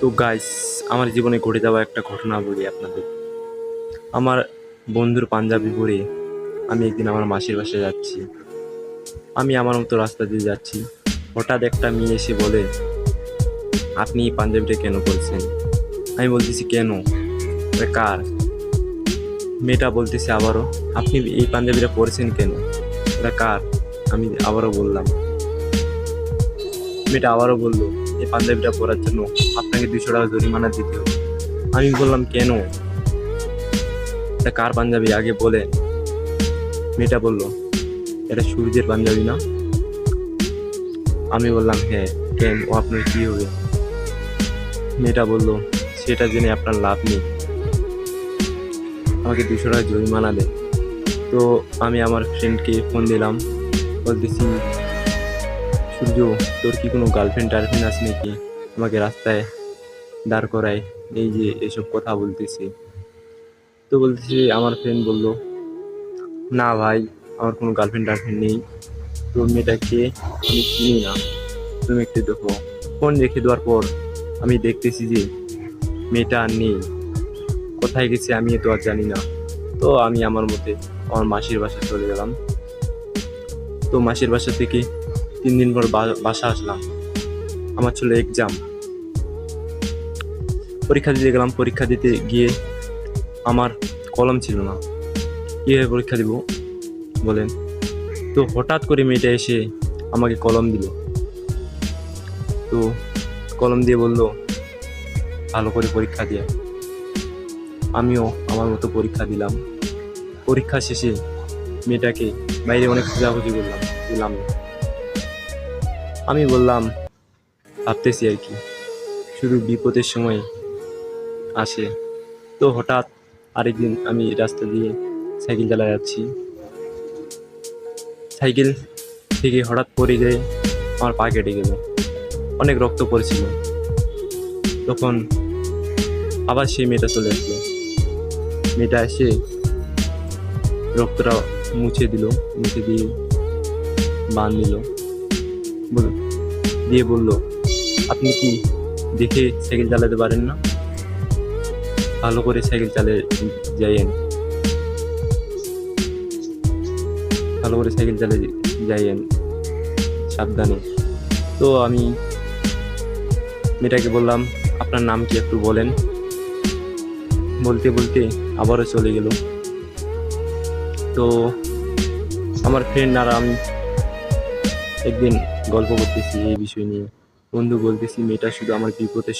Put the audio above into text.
তো গাইস, আমার জীবনে ঘটে যাওয়া একটা ঘটনা বলি আপনাদের। আমার বন্ধুর পাঞ্জাবি পরে আমি একদিন আমার মাসির বাসায় যাচ্ছি। আমি আমার মতো রাস্তা দিয়ে যাচ্ছি, হঠাৎ একটা মেয়ে এসে বলে, আপনি এই পাঞ্জাবিটা কেন পরছেন? আমি বলতেছি, কেন? এটা কার? মেয়েটা বলতেছে আবারও, আপনি এই পাঞ্জাবিটা পরছেন কেন? এটা কার? আমি আবারও বললাম। মেয়েটা আবারও বললো, এই পাঞ্জাবিটা পরার জন্য আপনাকে 200 টাকা জরিমানা দিতে হবে। আমি বললাম, কেন? এটা কার পাঞ্জাবি আগে বলে। মেয়েটা বলল, এটা সূর্যের পাঞ্জাবি না? আমি বললাম, হ্যাঁ। কেন, ও আপনার কি হবে? মেয়েটা বলল, সেটা জেনে আপনার লাভ নেই, আমাকে 200 টাকা জরিমানা দেয়। তো আমি আমার ফ্রেন্ডকে ফোন দিলাম, বলতেছি, সূর্য, তোর কি কোনো গার্লফ্রেন্ড টার্লফ্রেন্ড আছে নাকি? আমাকে রাস্তায় দাঁড় করায় এই যে এসব কথা বলতেছে। তো বলতেছি, আমার ফ্রেন্ড বলল, না ভাই, আমার কোনো গার্লফ্রেন্ড টার্লফ্রেন্ড নেই। তো মেয়েটাকে আমি চিনি না, তুমি একটু দেখো। ফোন রেখে দেওয়ার পর আমি দেখতেছি যে মেয়েটা আর নেই, কোথায় গেছে আমি তো আর জানি না। তো আমি আমার মতে আমার মাসির বাসায় চলে গেলাম। তো মাসির বাসা থেকে 3 দিন পর বাসা আসলাম। আমার ছিল এক্সাম, পরীক্ষা দিতে গেলাম। পরীক্ষা দিতে গিয়ে আমার কলম ছিল না, কীভাবে পরীক্ষা দিব বলেন? তো হঠাৎ করে মেয়েটা এসে আমাকে কলম দিল। তো কলম দিয়ে বলল, ভালো করে পরীক্ষা দিয়ে। আমিও আমার মতো পরীক্ষা দিলাম। পরীক্ষা শেষে মেয়েটাকে বাইরে অনেক খোঁজাখুঁজি করলাম, দিলাম না। আমি বললাম, ভাবতেছি আর কি, শুধু বিপদের সময় আসে। তো হঠাৎ আরেকদিন আমি রাস্তা দিয়ে সাইকেল চালা যাচ্ছি, সাইকেল থেকে হঠাৎ পড়ে গিয়ে আমার পা কেটে গেল, অনেক রক্ত পড়েছিল। তখন আবার সেই মেয়েটা চলে আসলো। মেয়েটা এসে রক্তটা মুছে দিল, মুছে দিয়ে বান দিল, দিয়ে বলল, আপনি কি দেখে সাইকেল চালাতে পারেন না? ভালো করে সাইকেল চালিয়ে যাইয়েন, ভালো করে সাইকেল চালিয়ে যাইয়েন, সাবধানে। তো আমি মেয়েটাকে বললাম, আপনার নাম কি একটু বলেন? বলতে বলতে আবারও চলে গেল। তো আমার ফ্রেন্ড আর আমি একদিন গল্প করতেছি এই বিষয় নিয়ে। বন্ধু বলতেছি, মেয়েটা শুধু আমার বিপদের